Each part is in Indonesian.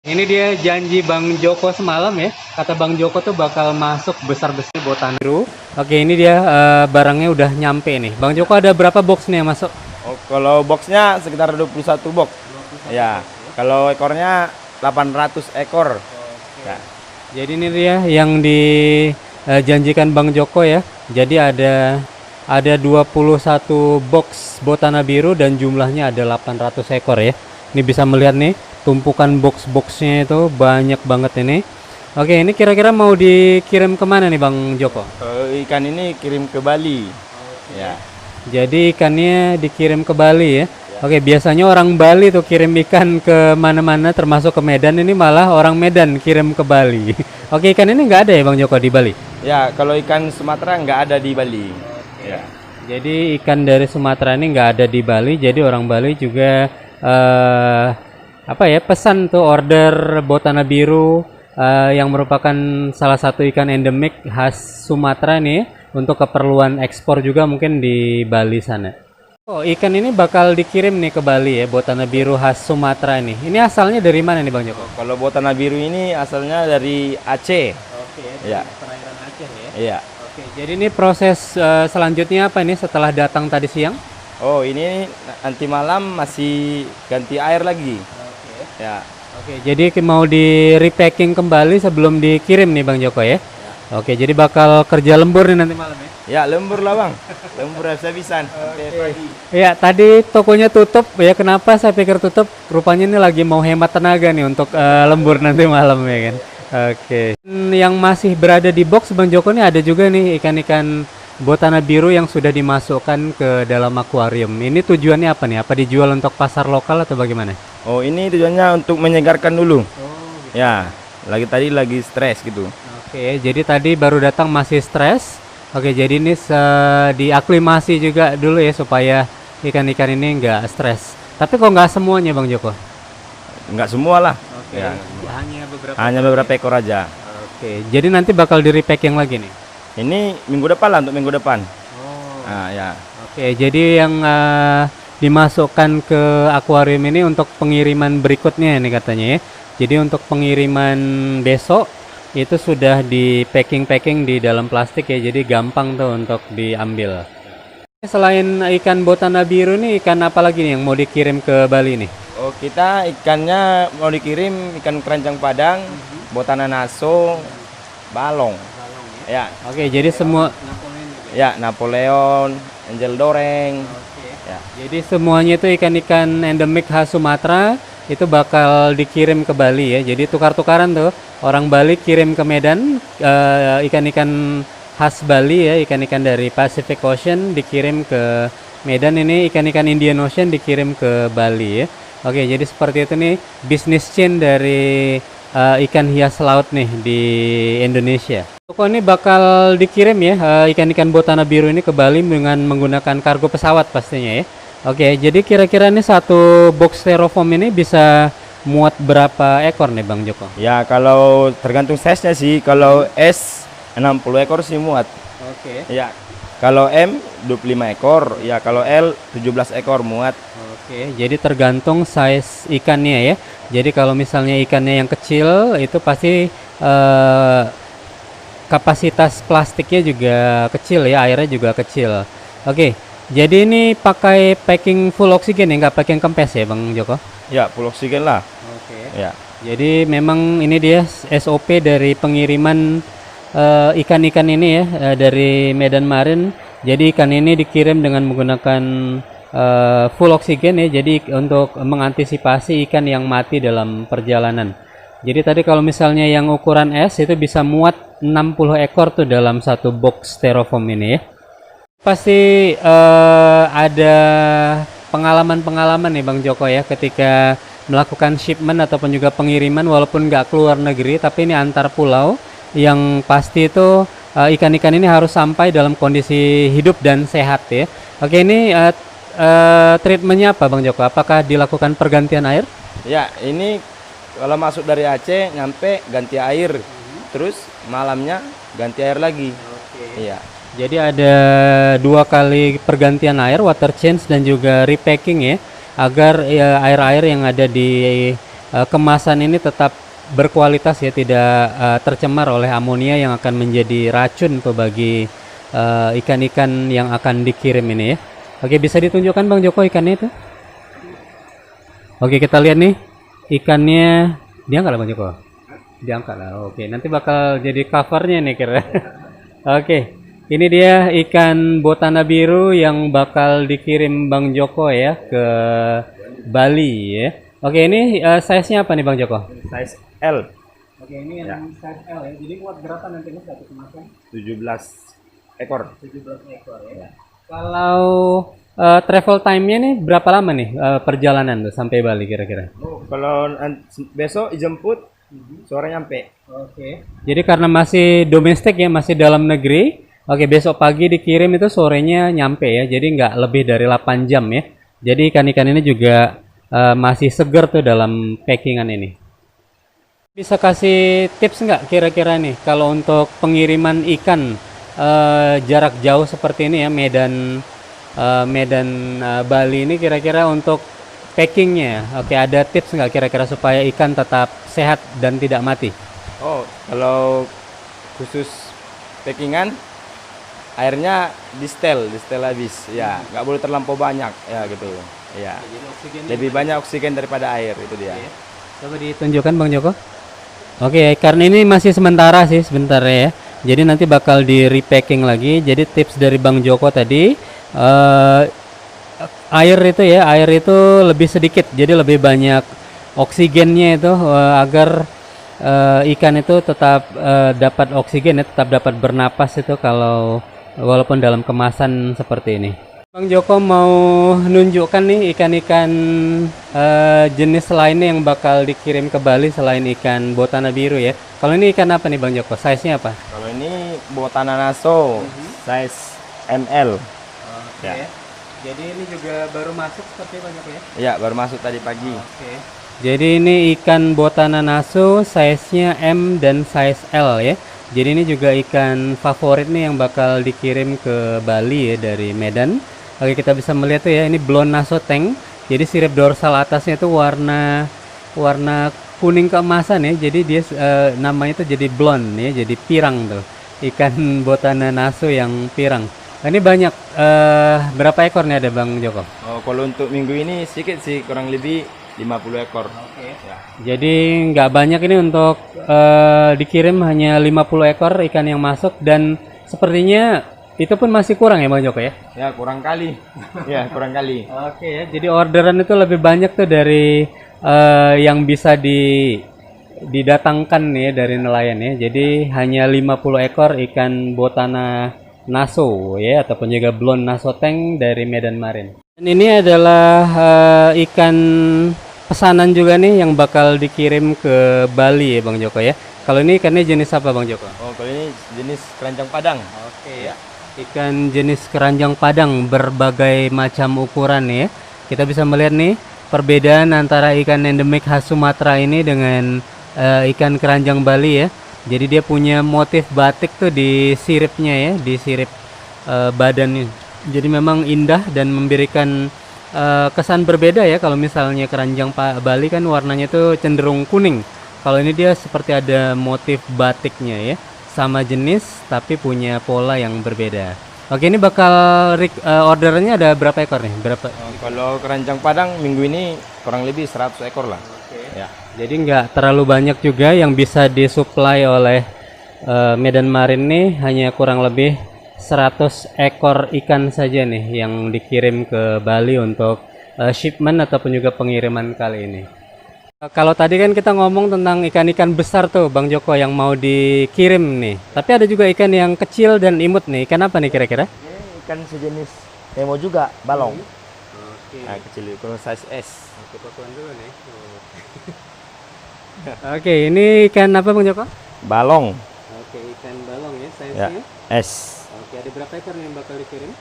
Ini dia janji Bang Joko semalam ya. Kata Bang Joko tuh bakal masuk besar-besar Botan Biru. Oke, ini dia barangnya udah nyampe nih. Bang Joko ada berapa box nih yang masuk? Oh, kalau boxnya sekitar 21 box. Ya, kalau ekornya 800 ekor. Ya. Jadi ini dia yang dijanjikan Bang Joko ya. Jadi ada 21 box Botana Biru dan jumlahnya ada 800 ekor ya. Ini bisa melihat nih tumpukan box-boxnya itu banyak banget ini. Oke, ini kira-kira mau dikirim kemana nih Bang Joko? Ikan ini kirim ke Bali. Ya. Jadi ikannya dikirim ke Bali ya. Oke, biasanya orang Bali tuh kirim ikan ke mana-mana termasuk ke Medan, ini malah orang Medan kirim ke Bali. Oke, ikan ini nggak ada ya Bang Joko di Bali? Ya, kalau ikan Sumatera nggak ada di Bali. Ya. Jadi ikan dari Sumatera ini nggak ada di Bali, jadi orang Bali juga pesan tuh order Botana Biru yang merupakan salah satu ikan endemik khas Sumatera nih untuk keperluan ekspor juga mungkin di Bali sana. Oh, ikan ini bakal dikirim nih ke Bali ya, Botana Biru khas Sumatera ini. Ini asalnya dari mana nih Bang Joko? Kalau Botana Biru ini asalnya dari Aceh. Oke, ya. perairan Aceh ya. Iya. Oke, jadi ini proses selanjutnya apa ini setelah datang tadi siang? Oh, ini nanti malam masih ganti air lagi. Oke. Ya. Oke, jadi mau di repacking kembali sebelum dikirim nih Bang Joko ya? Oke, jadi bakal kerja lembur nih nanti malam ya? Ya, lembur lah Bang. Lembur habis-habisan. Ya, tadi tokonya tutup ya. Kenapa saya pikir tutup? Rupanya ini lagi mau hemat tenaga nih untuk lembur nanti malam ya kan? Oke. Yang masih berada di box Bang Joko nih ada juga nih ikan-ikan Botana Biru yang sudah dimasukkan ke dalam akuarium. Ini tujuannya apa nih? Apa dijual untuk pasar lokal atau bagaimana? Oh, ini tujuannya untuk menyegarkan dulu. Ya, lagi stres gitu. Oke, jadi tadi baru datang masih stres. Oke, jadi ini diaklimasi juga dulu ya supaya ikan-ikan ini nggak stres. Tapi kok nggak semuanya Bang Joko? Nggak semua lah. Oke, Ya. hanya beberapa ekor aja. Oke, jadi nanti bakal di repacking lagi nih. Ini minggu depan lah, untuk minggu depan. Oh. Nah, ya. Oke, jadi yang dimasukkan ke akuarium ini untuk pengiriman berikutnya nih katanya ya. Jadi untuk pengiriman besok itu sudah di packing di dalam plastik ya, jadi gampang tuh untuk diambil. Selain ikan Botana Biru nih, ikan apa lagi nih yang mau dikirim ke Bali nih? Oh, kita ikannya mau dikirim ikan keranjang Padang, Botana Naso, balong. Ya. Oke, jadi semua Ya, Napoleon, Angel Doreng. Ya. jadi semuanya itu ikan-ikan endemik khas Sumatera itu bakal dikirim ke Bali ya. Jadi tukar-tukaran tuh. Orang Bali kirim ke Medan ikan-ikan khas Bali ya, ikan-ikan dari Pacific Ocean dikirim ke Medan, ini ikan-ikan Indian Ocean dikirim ke Bali ya. Oke, jadi seperti itu nih bisnis chain dari ikan hias laut nih di Indonesia. Toko ini bakal dikirim ya ikan-ikan Botana Biru ini ke Bali dengan menggunakan kargo pesawat pastinya ya. Oke, jadi kira-kira nih satu box styrofoam ini bisa muat berapa ekor nih Bang Joko? Ya, kalau tergantung size-nya sih. Kalau S 60 ekor sih muat. Oke. Ya. Kalau M 25 ekor, ya kalau L 17 ekor muat. Oke, jadi tergantung size ikannya ya. Jadi kalau misalnya ikannya yang kecil itu pasti kapasitas plastiknya juga kecil ya, airnya juga kecil. Oke, jadi ini pakai packing full oksigen ya, nggak packing kempes ya Bang Joko? Ya, full oksigen lah. Oke. Ya. Jadi memang ini dia SOP dari pengiriman ikan-ikan ini ya dari Medan Marine. Jadi ikan ini dikirim dengan menggunakan full oksigen ya. Jadi untuk mengantisipasi ikan yang mati dalam perjalanan. Jadi tadi kalau misalnya yang ukuran S itu bisa muat 60 ekor tuh dalam satu box styrofoam ini ya. Pasti ada pengalaman-pengalaman nih Bang Joko ya ketika melakukan shipment ataupun juga pengiriman walaupun nggak keluar negeri tapi ini antar pulau, yang pasti itu ikan-ikan ini harus sampai dalam kondisi hidup dan sehat ya. Oke, ini treatmentnya apa Bang Joko? Apakah dilakukan pergantian air? Ya, ini kalau masuk dari Aceh nyampe ganti air. Terus malamnya ganti air lagi. Iya. Jadi ada 2 kali pergantian air, water change dan juga repacking ya, agar air-air yang ada di kemasan ini tetap berkualitas ya, tidak tercemar oleh amonia yang akan menjadi racun tuh bagi ikan-ikan yang akan dikirim ini ya. Oke, bisa ditunjukkan Bang Joko ikannya itu? Oke, kita lihat nih ikannya. Diangkat lah Bang Joko? Diangkat lah. Oke, nanti bakal jadi covernya nih kira. Oke, ini dia ikan botana biru yang bakal dikirim Bang Joko ya ke Bali ya. Oke, ini size-nya apa nih Bang Joko? Size L. Oke, ini yang size L ya. Jadi muat berapa nanti satu kemasan? 17 ekor. 17 ekor ya. Kalau travel time-nya nih berapa lama nih perjalanan tuh sampai Bali kira-kira? Kalau besok dijemput, sore nyampe. Oke. Jadi karena masih domestik ya, masih dalam negeri. Oke, besok pagi dikirim itu sorenya nyampe ya. Jadi nggak lebih dari 8 jam ya. Jadi ikan-ikan ini juga masih seger tuh dalam packingan ini. Bisa kasih tips nggak kira-kira nih kalau untuk pengiriman ikan jarak jauh seperti ini ya, Medan Bali ini kira-kira untuk packingnya, oke, ada tips nggak kira-kira supaya ikan tetap sehat dan tidak mati? Oh, kalau khusus packingan, airnya distel habis, ya, nggak boleh terlampau banyak, ya gitu, ya. Lebih banyak oksigen daripada air, itu dia. Coba ditunjukkan Bang Joko. Oke, karena ini masih sementara sih, sebentar ya. Jadi nanti bakal di repacking lagi. Jadi tips dari Bang Joko tadi, air itu lebih sedikit, jadi lebih banyak oksigennya itu agar ikan itu tetap dapat oksigen ya, tetap dapat bernapas itu kalau walaupun dalam kemasan seperti ini. Bang Joko mau nunjukkan nih ikan-ikan jenis lainnya yang bakal dikirim ke Bali selain ikan botana biru ya. Kalau ini ikan apa nih Bang Joko? Size-nya apa? Kalau ini botana naso, size ML. Oke. Ya. Jadi ini juga baru masuk seperti Bang Joko ya? Ya, baru masuk tadi pagi. Oke. Jadi ini ikan botana naso, size-nya M dan size L ya. Jadi ini juga ikan favorit nih yang bakal dikirim ke Bali ya dari Medan. Oke, kita bisa melihat tuh ya, ini blonde naso tank. Jadi sirip dorsal atasnya itu warna kuning keemasan ya. Jadi dia namanya itu jadi blonde ya, jadi pirang tuh. Ikan botana naso yang pirang. Nah, ini banyak berapa ekor nih ada Bang Joko? Oh, kalau untuk minggu ini sedikit sih, kurang lebih 50 ekor. Oke. Ya. Jadi nggak banyak ini untuk dikirim, hanya 50 ekor ikan yang masuk, dan sepertinya itu pun masih kurang ya Bang Joko ya? Ya, kurang kali. Ya, kurang kali. Oke ya, jadi orderan itu lebih banyak tuh dari yang bisa didatangkan ya dari nelayan ya. Jadi hanya 50 ekor ikan botana naso ya, ataupun juga blonde naso tank dari Medan Marine. Dan ini adalah ikan pesanan juga nih yang bakal dikirim ke Bali ya Bang Joko ya. Kalau ini ikannya jenis apa Bang Joko? Oh, kalau ini jenis keranjang padang. Oke ya. Ikan jenis keranjang padang berbagai macam ukuran ya. Kita bisa melihat nih perbedaan antara ikan endemik khas Sumatera ini dengan ikan keranjang Bali ya. Jadi dia punya motif batik tuh di siripnya ya, di sirip badannya. Jadi memang indah dan memberikan kesan berbeda ya. Kalau misalnya keranjang Bali kan warnanya tuh cenderung kuning. Kalau ini dia seperti ada motif batiknya ya. Sama jenis tapi punya pola yang berbeda. Oke, ini bakal orderannya ada berapa ekor nih? Berapa? Kalau keranjang padang minggu ini kurang lebih 100 ekor lah. Oke. Ya. Jadi nggak terlalu banyak juga yang bisa disuplai oleh Medan Marine nih, hanya kurang lebih 100 ekor ikan saja nih yang dikirim ke Bali untuk shipment ataupun juga pengiriman kali ini. Kalau tadi kan kita ngomong tentang ikan-ikan besar tuh Bang Joko yang mau dikirim nih. Tapi ada juga ikan yang kecil dan imut nih. Ikan apa nih kira-kira? Ini ikan sejenis Nemo juga, balong. Oke. Nah, kecil itu size S. Oke, fotoan dulu nih. Oke, ini ikan apa Bang Joko? Balong. Oke, ikan balong ya, Ya, size-nya. S. Oke, ada berapa ekor yang bakal dikirim?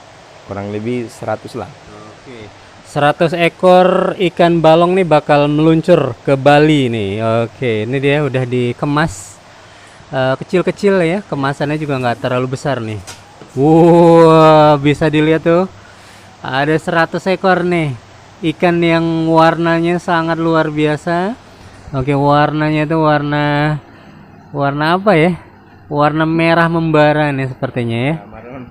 Kurang lebih 100 lah. Oke. 100 ekor ikan balong nih bakal meluncur ke Bali nih. Oke, ini dia udah dikemas kecil-kecil ya, kemasannya juga nggak terlalu besar nih. Wow, bisa dilihat tuh, ada 100 ekor nih ikan yang warnanya sangat luar biasa. Oke, warnanya itu warna warna apa ya? Warna merah membara nih sepertinya ya.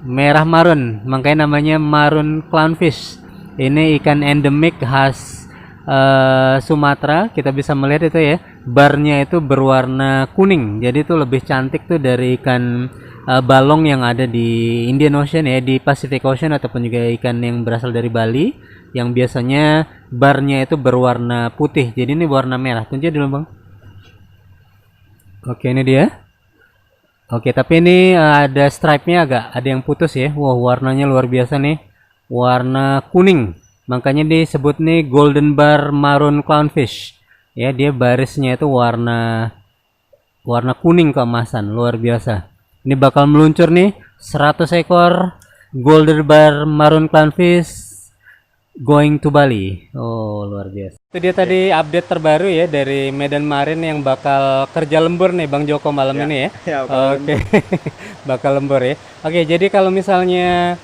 Merah marun, makanya namanya marun clownfish. Ini ikan endemik khas Sumatera. Kita bisa melihat itu ya, barnya itu berwarna kuning. Jadi itu lebih cantik tuh dari ikan balong yang ada di Indian Ocean ya, di Pacific Ocean, ataupun juga ikan yang berasal dari Bali yang biasanya barnya itu berwarna putih. Jadi ini warna merah. Tunjuk dulu bang. Oke, ini dia. Oke, tapi ini ada stripe-nya, ada yang putus ya. Wah, warnanya luar biasa nih. Warna kuning. Makanya disebut nih golden bar maroon clownfish. Ya, dia barisnya itu warna kuning keemasan, luar biasa. Ini bakal meluncur nih 100 ekor golden bar maroon clownfish going to Bali. Oh, luar biasa. Itu dia tadi update terbaru ya dari Medan Marine yang bakal kerja lembur nih Bang Joko malam ini ya. Ya, Oke. Bakal lembur ya. Oke, jadi kalau misalnya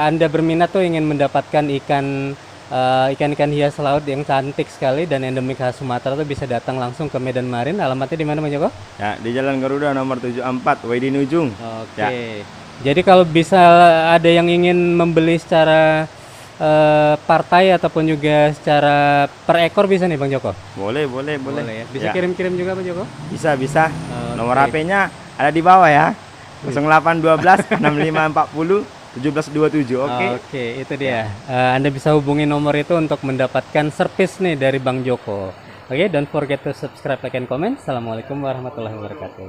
Anda berminat tuh ingin mendapatkan ikan-ikan hias laut yang cantik sekali dan endemik khas Sumatera tuh bisa datang langsung ke Medan Marine. Alamatnya di mana Bang Joko? Ya, di Jalan Garuda nomor 74, Waidin Ujung. Oke. Ya. Jadi kalau bisa ada yang ingin membeli secara partai ataupun juga secara per ekor bisa nih Bang Joko? Boleh Ya. Bisa Ya. kirim-kirim juga Bang Joko? Bisa. Oke. Nomor HP-nya ada di bawah ya. 0812 6540 1727. Oke. Oke, itu dia. Anda bisa hubungi nomor itu untuk mendapatkan servis nih dari Bang Joko. Oke, don't forget to subscribe, like, and comment. Assalamualaikum warahmatullahi wabarakatuh.